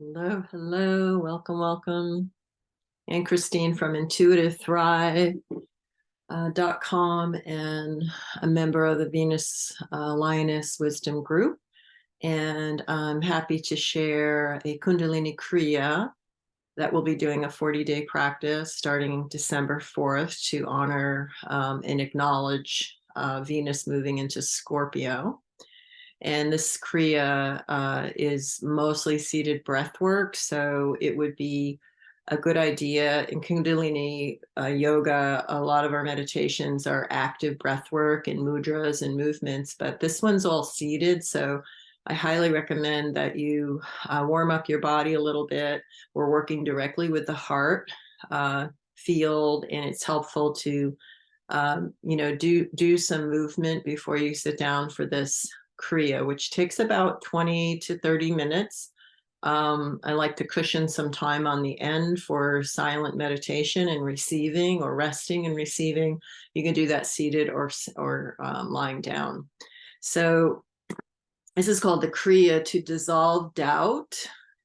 Hello, hello, welcome, welcome. And Christine from intuitivethrive.com and a member of the Venus Lioness Wisdom Group. And I'm happy to share a Kundalini Kriya that we'll be doing a 40-day practice starting December 4th to honor and acknowledge Venus moving into Scorpio. And this Kriya is mostly seated breath work. So it would be a good idea in Kundalini yoga. A lot of our meditations are active breath work and mudras and movements, but this one's all seated. So I highly recommend that you warm up your body a little bit. We're working directly with the heart field, and it's helpful to do some movement before you sit down for this Kriya, which takes about 20 to 30 minutes. I like to cushion some time on the end for silent meditation and receiving, or resting and receiving. You can do that seated or lying down. So this is called the Kriya to dissolve doubt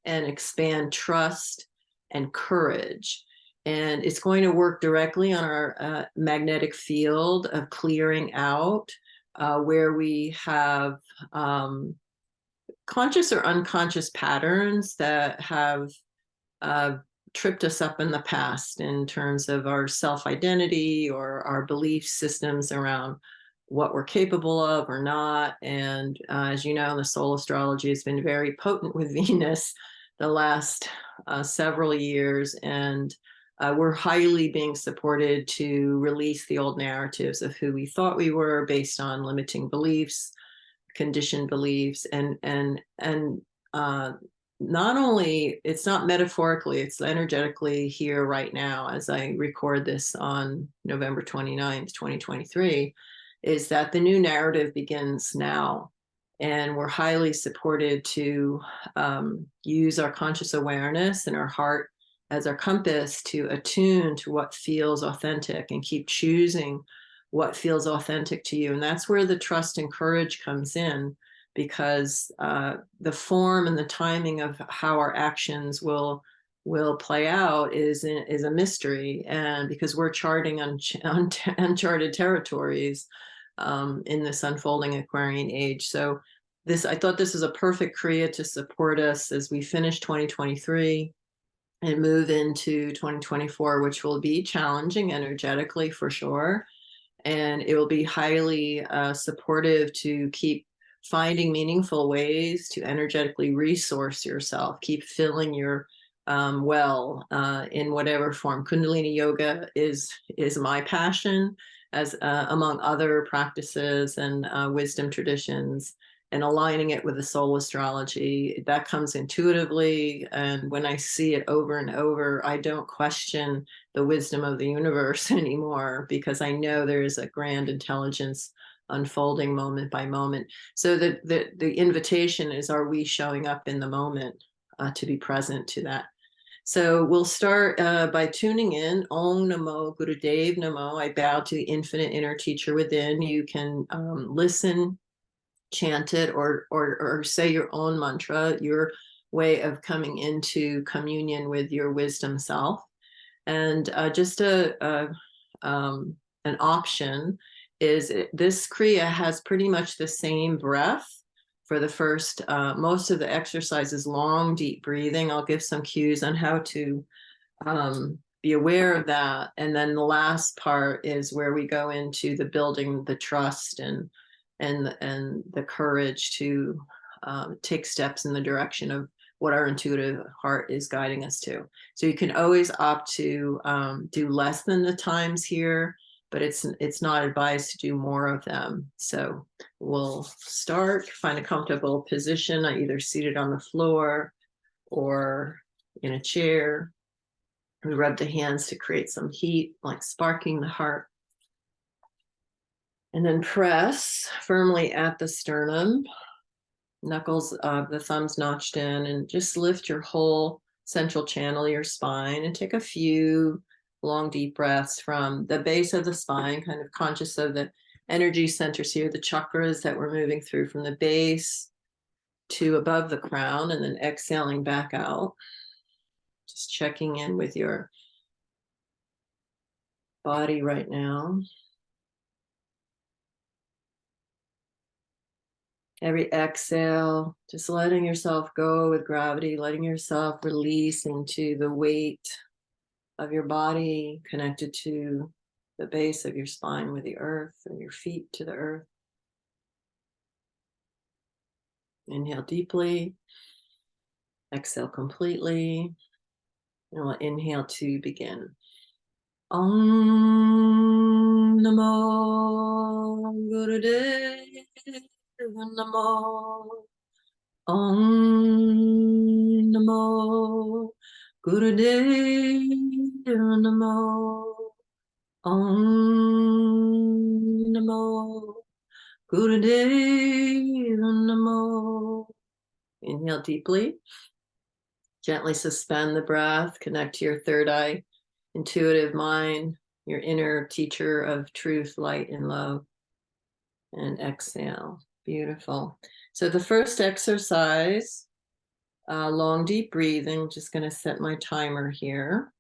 and expand trust and courage. And it's going to work directly on our magnetic field of clearing out where we have conscious or unconscious patterns that have tripped us up in the past in terms of our self-identity or our belief systems around what we're capable of or not. And as you know, the soul astrology has been very potent with Venus the last several years, and we're highly being supported to release the old narratives of who we thought we were based on limiting beliefs, conditioned beliefs, and not only, it's not metaphorically, it's energetically here right now as I record this on November 29th, 2023, is that the new narrative begins now. And we're highly supported to use our conscious awareness and our heart as our compass to attune to what feels authentic and keep choosing what feels authentic to you. And that's where the trust and courage comes in, because the form and the timing of how our actions will play out is a mystery. And because we're charting uncharted territories in this unfolding Aquarian age. So I thought this is a perfect Kriya to support us as we finish 2023 and move into 2024, which will be challenging energetically for sure. And it will be highly supportive to keep finding meaningful ways to energetically resource yourself, keep filling your well in whatever form. Kundalini yoga is my passion, as among other practices and wisdom traditions, and aligning it with the soul astrology. That comes intuitively. And when I see it over and over, I don't question the wisdom of the universe anymore, because I know there is a grand intelligence unfolding moment by moment. So the invitation is, are we showing up in the moment to be present to that? So we'll start by tuning in. Om Namo Gurudev Namo. I bow to the infinite inner teacher within. You can listen, chant it, or say your own mantra, your way of coming into communion with your wisdom self. And just an option is this Kriya has pretty much the same breath for the first, most of the exercise is long, deep breathing. I'll give some cues on how to be aware of that. And then the last part is where we go into the building the trust and the courage to take steps in the direction of what our intuitive heart is guiding us to. So you can always opt to do less than the times here, but it's not advised to do more of them. So we'll start, find a comfortable position, either seated on the floor or in a chair. We rub the hands to create some heat, like sparking the heart. And then press firmly at the sternum, knuckles of the thumbs notched in, and just lift your whole central channel, your spine, and take a few long, deep breaths from the base of the spine, kind of conscious of the energy centers here, the chakras that we're moving through from the base to above the crown, and then exhaling back out. Just checking in with your body right now. Every exhale, just letting yourself go with gravity, letting yourself release into the weight of your body connected to the base of your spine with the earth, and your feet to the earth. Inhale deeply, exhale completely, and we'll inhale to begin. Om Namo Gurudev Namo. Om Namo Gurudev Namo. Om Namo Gurudev Namo. Inhale deeply. Gently suspend the breath. Connect to your third eye, intuitive mind, your inner teacher of truth, light, and love. And exhale. Beautiful. So the first exercise, long, deep breathing. Just going to set my timer here.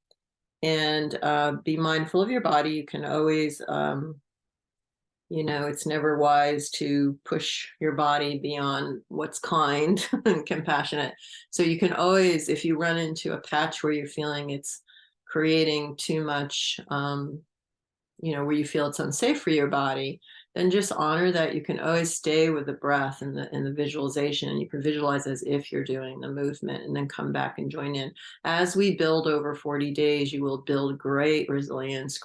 And be mindful of your body. You can always, it's never wise to push your body beyond what's kind and compassionate. So you can always, if you run into a patch where you're feeling it's creating too much, where you feel it's unsafe for your body, then just honor that. You can always stay with the breath and the visualization, and you can visualize as if you're doing the movement, and then come back and join in. As we build over 40 days, you will build great resilience,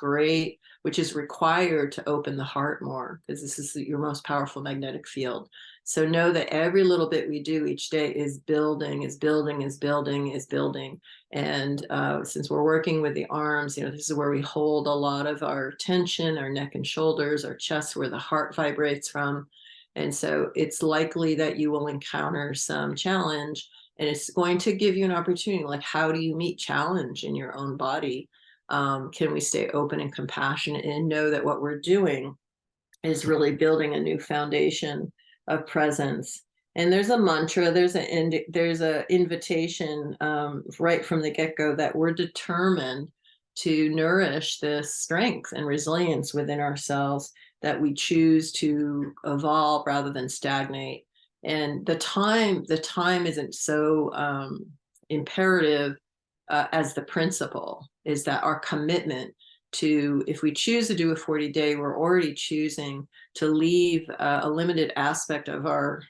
which is required to open the heart more, because this is your most powerful magnetic field. So know that every little bit we do each day is building, is building, is building, is building. And since we're working with the arms, this is where we hold a lot of our tension, our neck and shoulders, our chest, where the heart vibrates from. And so it's likely that you will encounter some challenge, and it's going to give you an opportunity. Like, how do you meet challenge in your own body? Can we stay open and compassionate and know that what we're doing is really building a new foundation of presence? And there's a mantra, there's an invitation right from the get-go that we're determined to nourish this strength and resilience within ourselves, that we choose to evolve rather than stagnate. And the time isn't so imperative as the principle is that our commitment to, if we choose to do a 40-day, we're already choosing to leave a limited aspect of our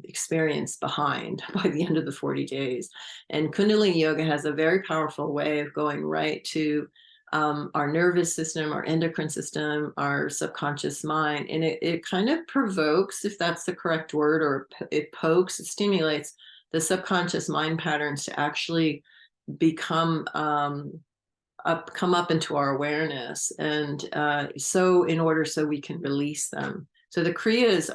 experience behind by the end of the 40 days. And Kundalini Yoga has a very powerful way of going right to our nervous system, our endocrine system, our subconscious mind. And it kind of provokes, if that's the correct word, or it pokes, it stimulates the subconscious mind patterns to actually become come up into our awareness, and so we can release them. So the Kriyas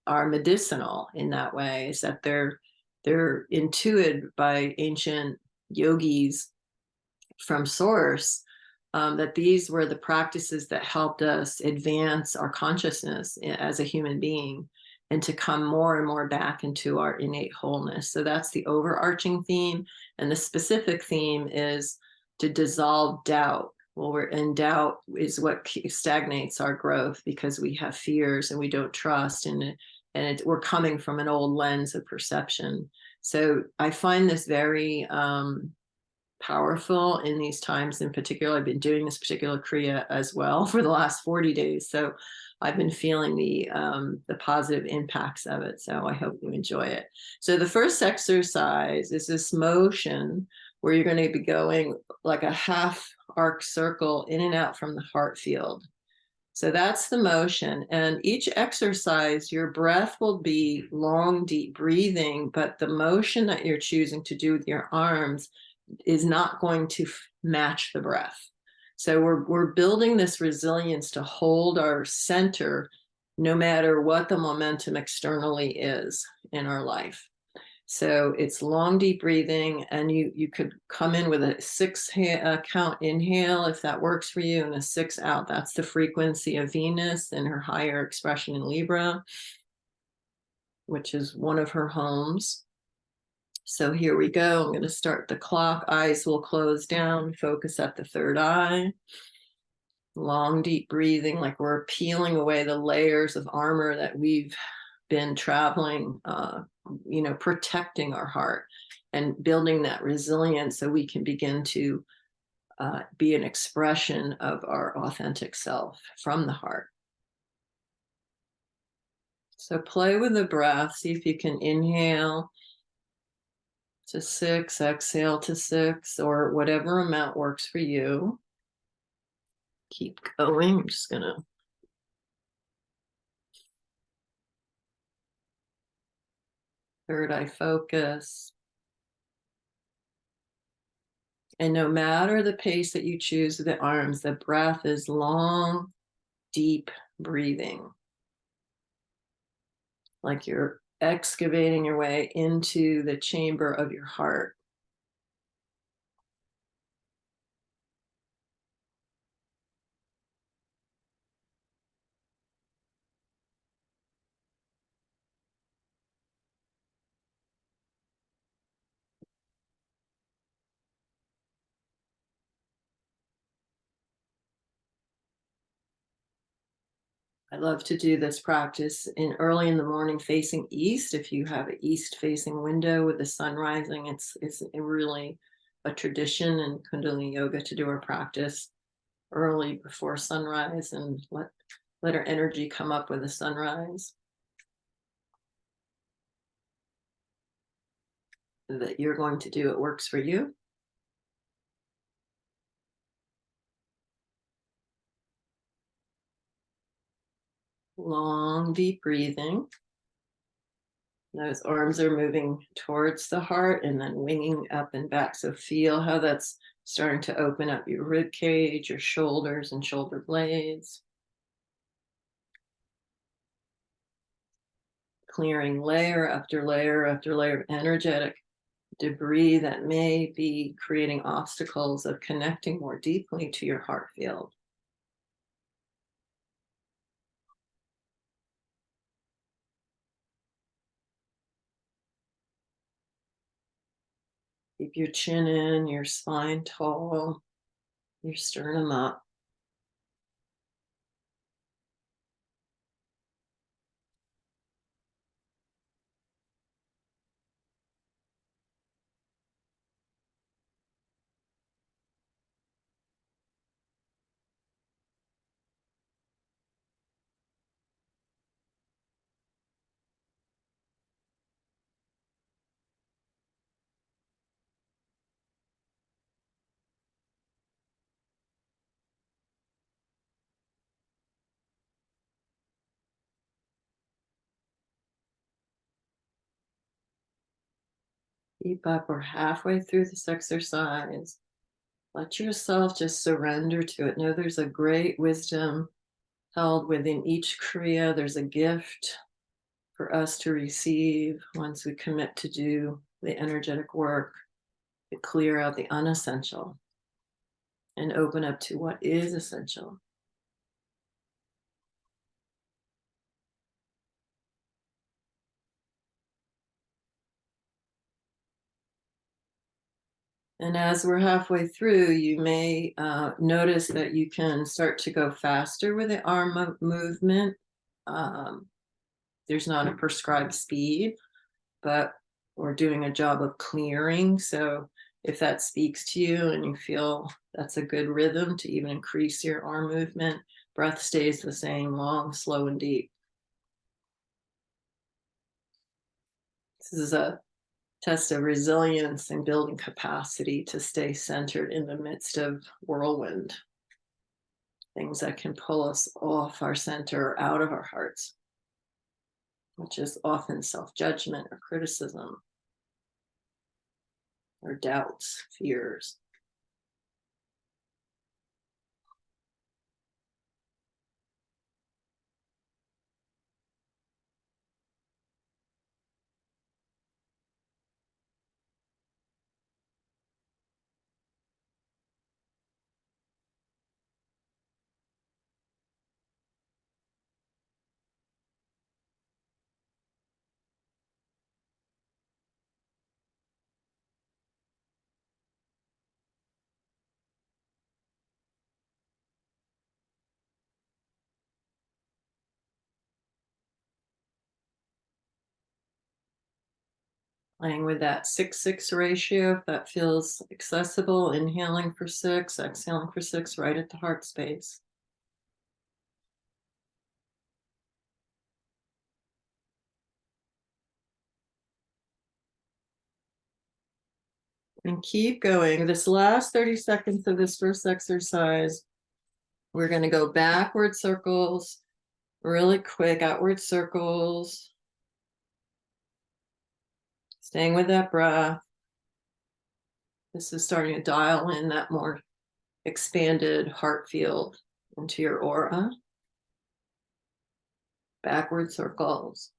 are medicinal in that way, is that they're intuited by ancient yogis from source, that these were the practices that helped us advance our consciousness as a human being, and to come more and more back into our innate wholeness. So that's the overarching theme. And the specific theme is to dissolve doubt. Well, doubt is what stagnates our growth, because we have fears and we don't trust, and we're coming from an old lens of perception. So I find this very powerful in these times. In particular, I've been doing this particular Kriya as well for the last 40 days. So I've been feeling the positive impacts of it. So I hope you enjoy it. So the first exercise is this motion where you're going to be going like a half arc circle in and out from the heart field. So that's the motion. And each exercise, your breath will be long, deep breathing, but the motion that you're choosing to do with your arms is not going to match the breath. So we're building this resilience to hold our center no matter what the momentum externally is in our life. So it's long, deep breathing, and you could come in with a 6 count inhale if that works for you, and a 6 out. That's the frequency of Venus and her higher expression in Libra. which is one of her homes. So here we go. I'm going to start the clock. Eyes will close down. Focus at the third eye. Long, deep breathing, like we're peeling away the layers of armor that we've been traveling, protecting our heart and building that resilience so we can begin to be an expression of our authentic self from the heart. So play with the breath. See if you can inhale to 6, exhale to 6, or whatever amount works for you. Keep going. I'm just going to third eye focus. And no matter the pace that you choose with the arms, the breath is long, deep breathing. Like you're excavating your way into the chamber of your heart. I love to do this practice early in the morning facing east. If you have an east facing window with the sun rising, it's really a tradition in Kundalini yoga to do our practice early before sunrise and let our energy come up with the sunrise. That you're going to do, it works for you. Long, deep breathing. Those arms are moving towards the heart and then winging up and back. So feel how that's starting to open up your rib cage, your shoulders and shoulder blades. Clearing layer after layer after layer of energetic debris that may be creating obstacles of connecting more deeply to your heart field. Keep your chin in, your spine tall, your sternum up. Keep up. We're halfway through this exercise. Let yourself just surrender to it. Know there's a great wisdom held within each Kriya. There's a gift for us to receive once we commit to do the energetic work to clear out the unessential and open up to what is essential. And as we're halfway through, you may notice that you can start to go faster with the arm movement. There's not a prescribed speed, but we're doing a job of clearing. So if that speaks to you and you feel that's a good rhythm to even increase your arm movement, breath stays the same, long, slow, and deep. This is a test of resilience and building capacity to stay centered in the midst of whirlwind, things that can pull us off our center, out of our hearts, which is often self-judgment or criticism or doubts, fears. Playing with that 6-6 ratio, if that feels accessible. Inhaling for 6, exhaling for 6, right at the heart space. And keep going. This last 30 seconds of this first exercise, we're going to go backward circles, really quick outward circles. Staying with that breath. This is starting to dial in that more expanded heart field into your aura. Backward circles.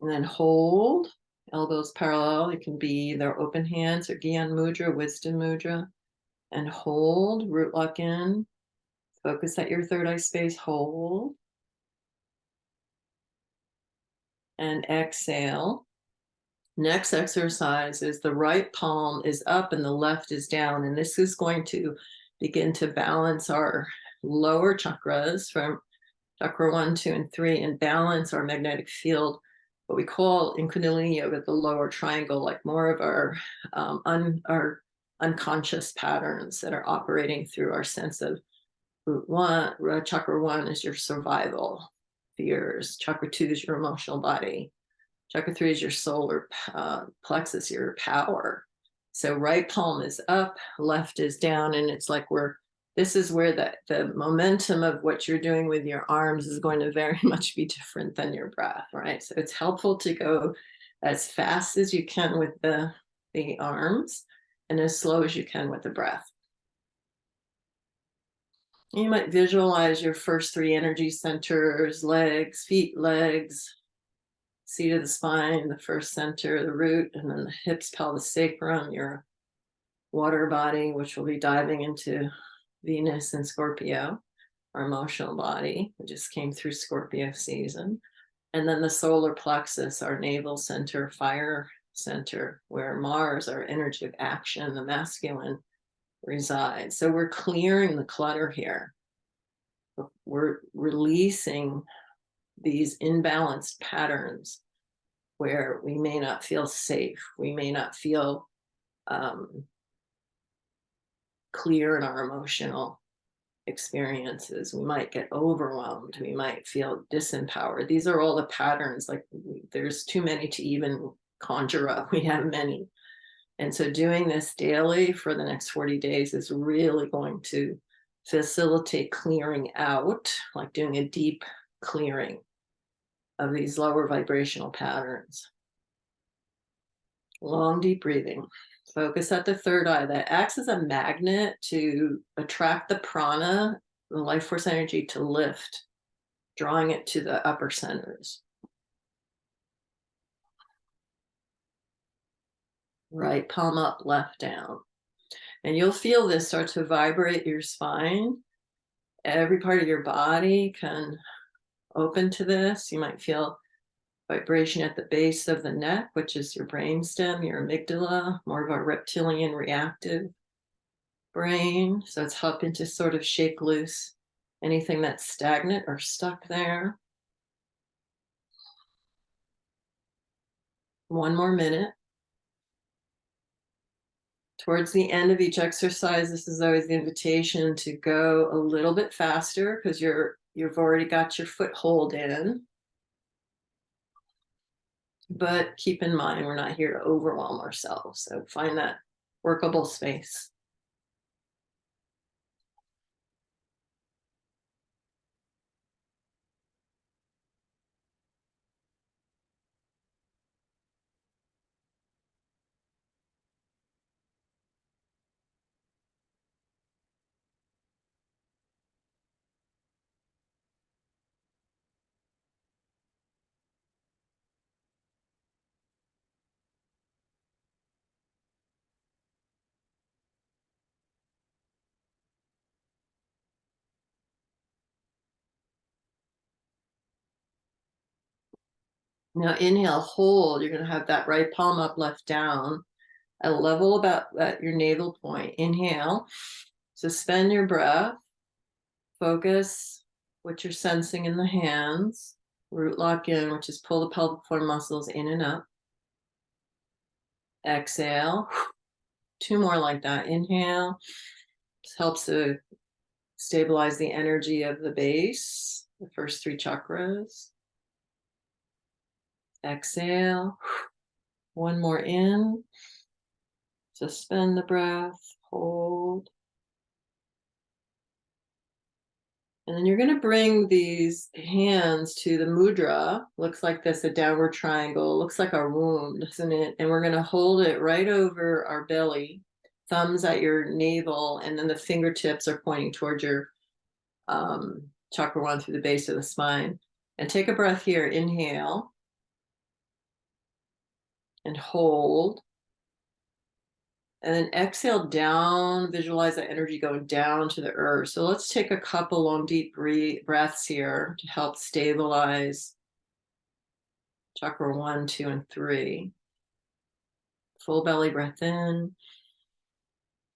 And then hold, elbows parallel. It can be either open hands or Gyan Mudra, Wisdom Mudra. And hold, root lock in. Focus at your third eye space, hold. And exhale. Next exercise is the right palm is up and the left is down. And this is going to begin to balance our lower chakras from chakra 1, 2, and 3 and balance our magnetic field, what we call in Kundalini Yoga the lower triangle, like more of our unconscious patterns that are operating through our sense of root 1. Chakra 1 is your survival fears. Chakra 2 is your emotional body. Chakra 3 is your solar plexus, your power. So right palm is up, left is down, and it's like this is where the momentum of what you're doing with your arms is going to very much be different than your breath, right? So it's helpful to go as fast as you can with the arms and as slow as you can with the breath. You might visualize your first 3 energy centers, legs, feet, legs, seat of the spine, the first center, the root, and then the hips, pelvis, sacrum, your water body, which will be diving into Venus and Scorpio, our emotional body. We just came through Scorpio season. And then the solar plexus, our navel center, fire center, where Mars, our energy of action, the masculine, resides. So we're clearing the clutter here. We're releasing these imbalanced patterns where we may not feel safe. We may not feel clear in our emotional experiences. We might get overwhelmed. We might feel disempowered. These are all the patterns. Like there's too many to even conjure up. We have many. And so doing this daily for the next 40 days is really going to facilitate clearing out, like doing a deep clearing of these lower vibrational patterns. Long, deep breathing. Focus at the third eye. That acts as a magnet to attract the prana, the life force energy, to lift, drawing it to the upper centers. Right palm up, left down. And you'll feel this start to vibrate your spine. Every part of your body can open to this. You might feel vibration at the base of the neck, which is your brainstem, your amygdala, more of a reptilian reactive brain. So it's helping to sort of shake loose anything that's stagnant or stuck there. 1 more minute. Towards the end of each exercise, this is always the invitation to go a little bit faster because you've already got your foothold in. But keep in mind, we're not here to overwhelm ourselves. So find that workable space. Now inhale, hold. You're going to have that right palm up, left down, at a level about at your navel point. Inhale, suspend your breath, Focus what you're sensing in the hands. Root lock in, which is pull the pelvic floor muscles in and up. Exhale. 2 more like that. Inhale. This helps to stabilize the energy of the base, the first 3 chakras. Exhale. 1 more in. Suspend the breath. Hold. And then you're going to bring these hands to the mudra. Looks like this, a downward triangle. Looks like a womb, doesn't it? And we're going to hold it right over our belly, thumbs at your navel, and then the fingertips are pointing towards your chakra 1 through the base of the spine. And take a breath here. Inhale. And hold. And then exhale down, visualize that energy going down to the earth. So let's take a couple long, deep breaths here to help stabilize chakra 1, 2, and 3. Full belly breath in.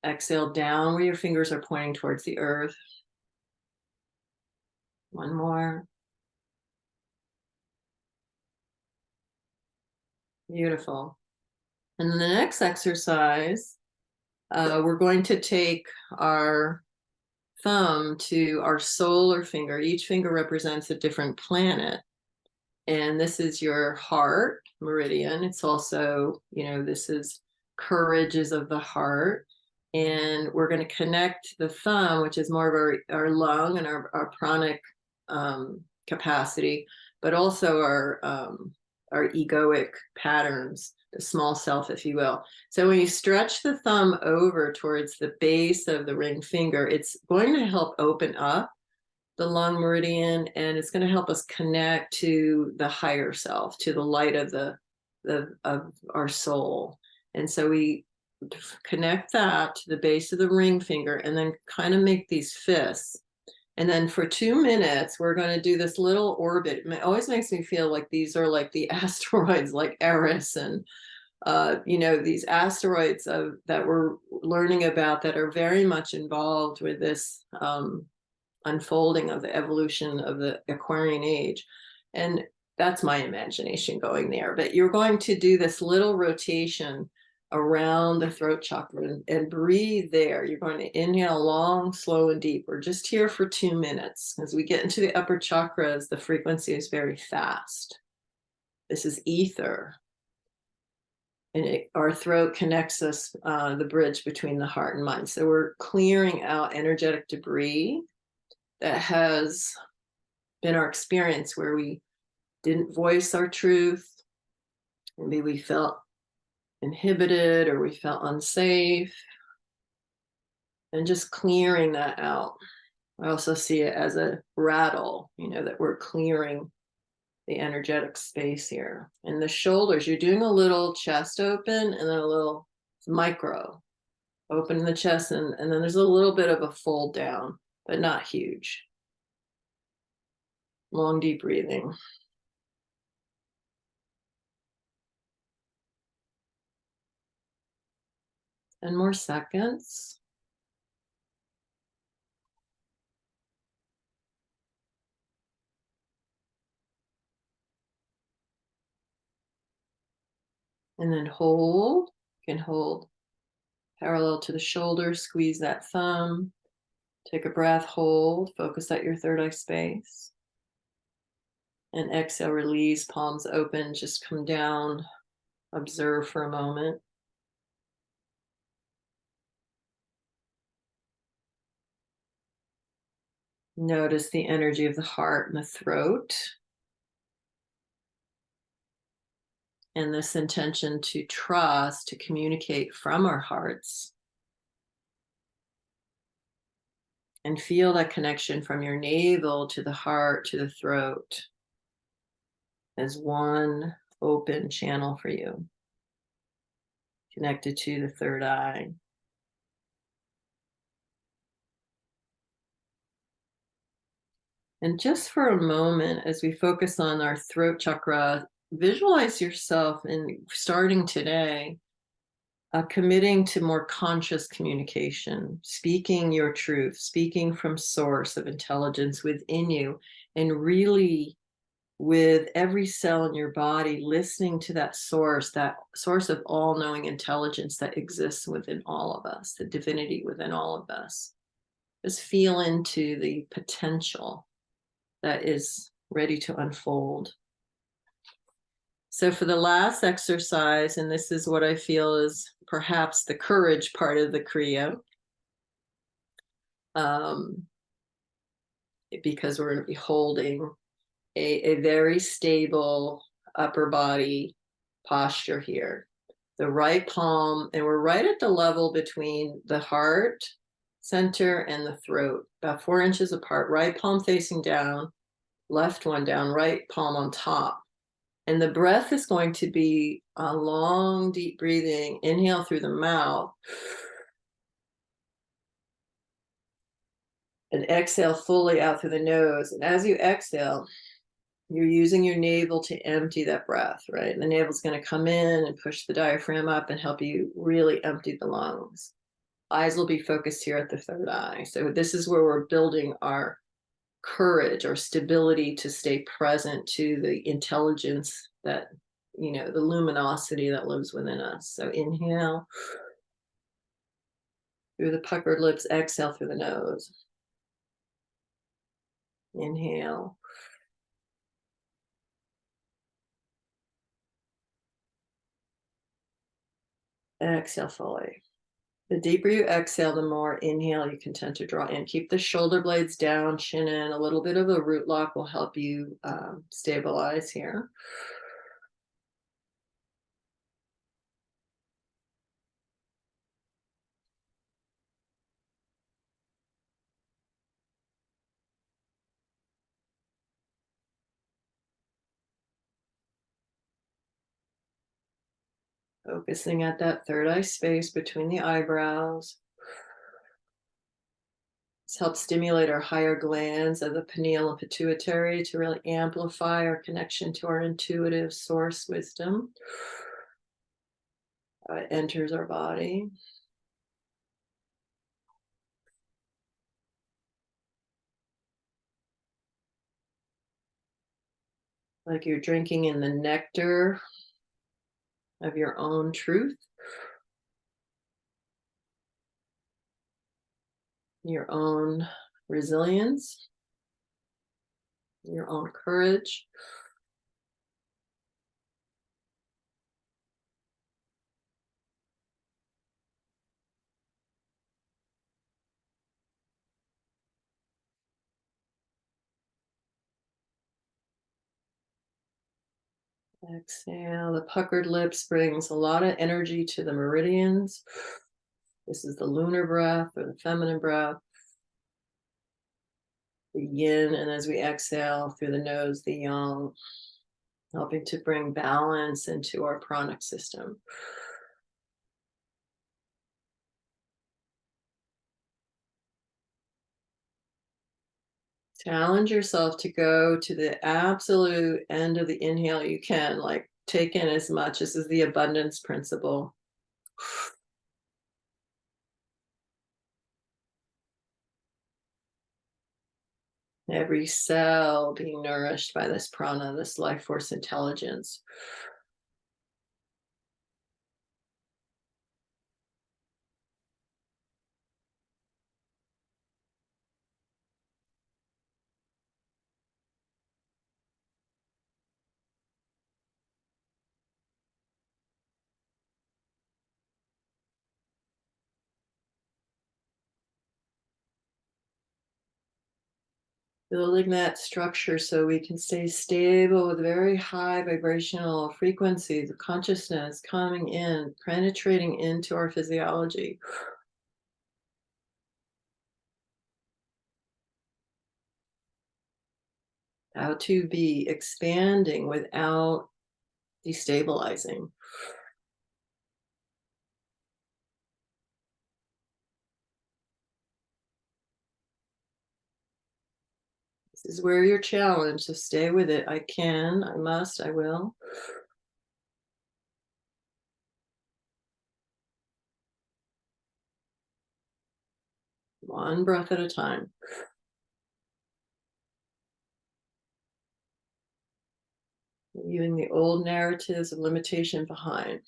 Exhale down where your fingers are pointing towards the earth. 1 more. Beautiful. And then the next exercise, we're going to take our thumb to our solar finger. Each finger represents a different planet. And this is your heart meridian. It's also, this is courage is of the heart. And we're going to connect the thumb, which is more of our lung and our pranic capacity, but also our egoic patterns, the small self, if you will. So when you stretch the thumb over towards the base of the ring finger, it's going to help open up the lung meridian, and it's going to help us connect to the higher self, to the light of of our soul. And so we connect that to the base of the ring finger and then kind of make these fists. And then for 2 minutes, we're going to do this little orbit. It always makes me feel like these are like the asteroids, like Eris and, these asteroids that we're learning about that are very much involved with this unfolding of the evolution of the Aquarian age. And that's my imagination going there. But you're going to do this little rotation around the throat chakra and breathe there. You're going to inhale long, slow, and deep. We're just here for 2 minutes. As we get into the upper chakras, the frequency is very fast. This is ether. And our throat connects us, the bridge between the heart and mind. So we're clearing out energetic debris that has been our experience where we didn't voice our truth. Maybe we felt inhibited or we felt unsafe, and just clearing that out. I also see it as a rattle, that we're clearing the energetic space here. And the shoulders, you're doing a little chest open and then a little micro open in the chest, and then there's a little bit of a fold down, but not huge. Long, deep breathing. And more seconds. And then hold. You can hold parallel to the shoulder, squeeze that thumb. Take a breath, hold, focus at your third eye space. And exhale, release, palms open, just come down, observe for a moment. Notice the energy of the heart and the throat. And this intention to trust, to communicate from our hearts. And feel that connection from your navel to the heart, to the throat, as one open channel for you, connected to the third eye. And just for a moment, as we focus on our throat chakra, visualize yourself, and starting today, committing to more conscious communication, speaking your truth, speaking from source of intelligence within you, and really with every cell in your body, listening to that source of all knowing intelligence that exists within all of us, the divinity within all of us. Just feel into the potential that is ready to unfold. So for the last exercise, and this is what I feel is perhaps the courage part of the Kriya, because we're going to be holding a very stable upper body posture here. The right palm, and we're right at the level between the heart center and the throat, about 4 inches apart, right palm facing down, left one down, right palm on top. And the breath is going to be a long, deep breathing. Inhale through the mouth and exhale fully out through the nose. And as you exhale, you're using your navel to empty that breath, right? And the navel's going to come in and push the diaphragm up and help you really empty the lungs. Eyes will be focused here at the third eye. So this is where we're building our courage or stability to stay present to the intelligence that, the luminosity that lives within us. So inhale through the puckered lips, exhale through the nose. Inhale. Exhale fully. The deeper you exhale, the more inhale you can tend to draw in. Keep the shoulder blades down, chin in. A little bit of a root lock will help you stabilize here. Focusing at that third eye space between the eyebrows. This helps stimulate our higher glands of the pineal and pituitary to really amplify our connection to our intuitive source wisdom. It enters our body. Like you're drinking in the nectar of your own truth, your own resilience, your own courage. Exhale. The puckered lips brings a lot of energy to the meridians. This is the lunar breath or the feminine breath. The yin, and as we exhale through the nose, the yang, helping to bring balance into our pranic system. Challenge yourself to go to the absolute end of the inhale you can, like take in as much. This is the abundance principle. Every cell being nourished by this prana, this life force intelligence. Building that structure so we can stay stable with very high vibrational frequencies of consciousness coming in, penetrating into our physiology. How to be expanding without destabilizing. This is where you're challenged, so stay with it. I can, I must, I will. one breath at a time. Leaving the old narratives of limitation behind.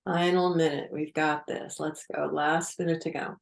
Final minute. We've got this. Let's go. Last minute to go.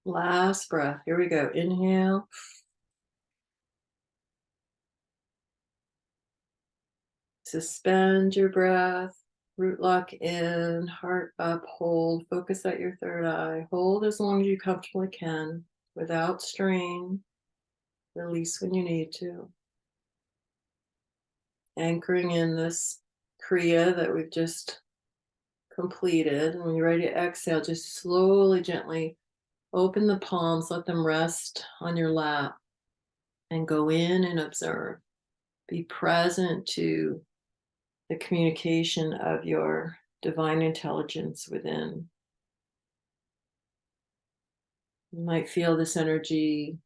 Last breath. Here we go. Inhale. Suspend your breath. Root lock in. Heart up. Hold. Focus at your third eye. Hold as long as you comfortably can without strain. Release when you need to. Anchoring in this Kriya that we've just completed. And when you're ready to exhale, just slowly, gently open the palms, let them rest on your lap, and go in and observe. Be present to the communication of your divine intelligence within. You might feel this energy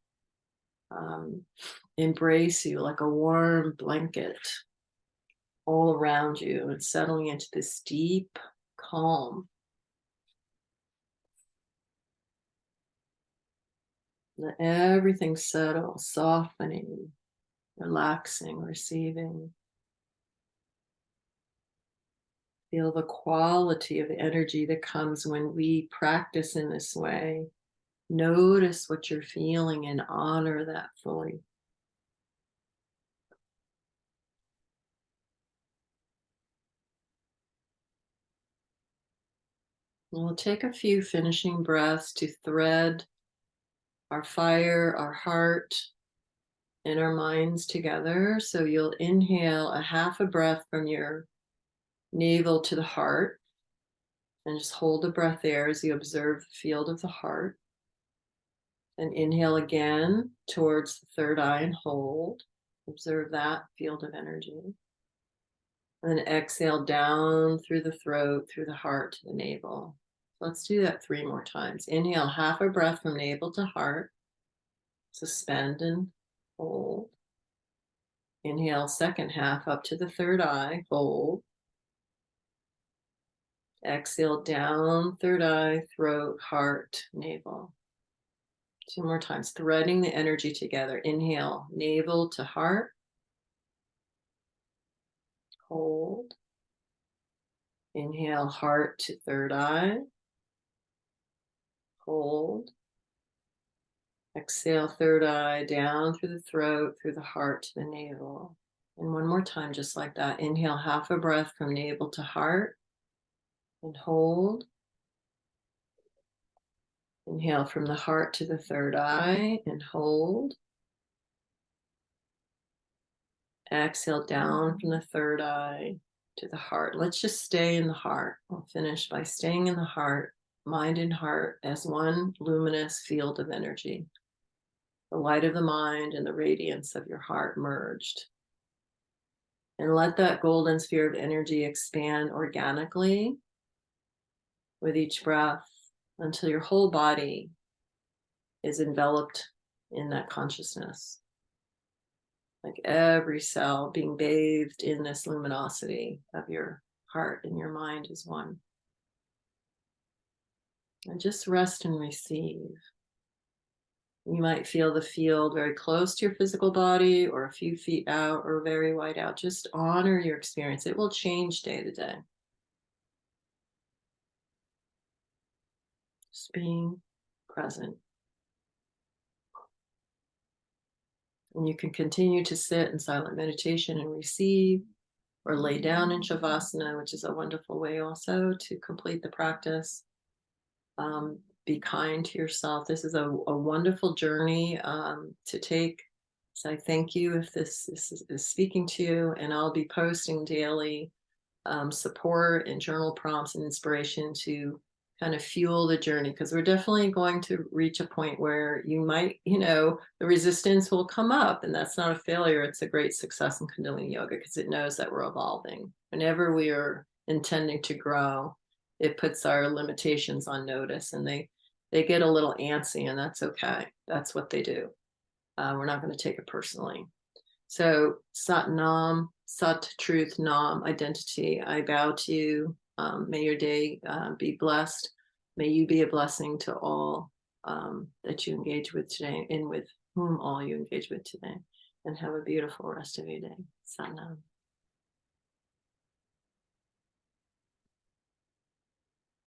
embrace you like a warm blanket all around you and settling into this deep calm. Let everything settle, softening, relaxing, receiving. Feel the quality of the energy that comes when we practice in this way. Notice what you're feeling and honor that fully. We'll take a few finishing breaths to thread our fire, our heart, and our minds together. So you'll inhale a half a breath from your navel to the heart, and just hold the breath there as you observe the field of the heart. And inhale again towards the third eye and hold. Observe that field of energy. And then exhale down through the throat, through the heart to the navel. Let's do that 3 more times. Inhale half a breath from navel to heart. Suspend and hold. Inhale second half up to the third eye. Hold. Exhale down third eye, throat, heart, navel. 2 more times. Threading the energy together. Inhale navel to heart. Hold. Inhale heart to third eye. Hold. Exhale, third eye down through the throat, through the heart to the navel. And 1 more time, just like that. Inhale, half a breath from navel to heart. And hold. Inhale from the heart to the third eye and hold. Exhale down from the third eye to the heart. Let's just stay in the heart. We'll finish by staying in the heart, mind and heart as one luminous field of energy. The light of the mind and the radiance of your heart merged. And let that golden sphere of energy expand organically with each breath until your whole body is enveloped in that consciousness. like every cell being bathed in this luminosity of your heart and your mind is one. And just rest and receive. You might feel the field very close to your physical body or a few feet out or very wide out. Just honor your experience. It will change day to day. Just being present. And you can continue to sit in silent meditation and receive, or lay down in Shavasana, which is a wonderful way also to complete the practice. Be kind to yourself. This is a wonderful journey to take. So I thank you if this is speaking to you, and I'll be posting daily support and journal prompts and inspiration to kind of fuel the journey, because we're definitely going to reach a point where you might, the resistance will come up, and that's not a failure. It's a great success in Kundalini yoga because it knows that we're evolving. Whenever we are intending to grow, it puts our limitations on notice, and they get a little antsy, and that's okay. That's what they do. We're not going to take it personally. So Sat Nam, Sat, truth, Nam, identity. I bow to you. May your day be blessed. May you be a blessing to all that you engage with today, and with whom all you engage with today. And have a beautiful rest of your day. Sat Nam.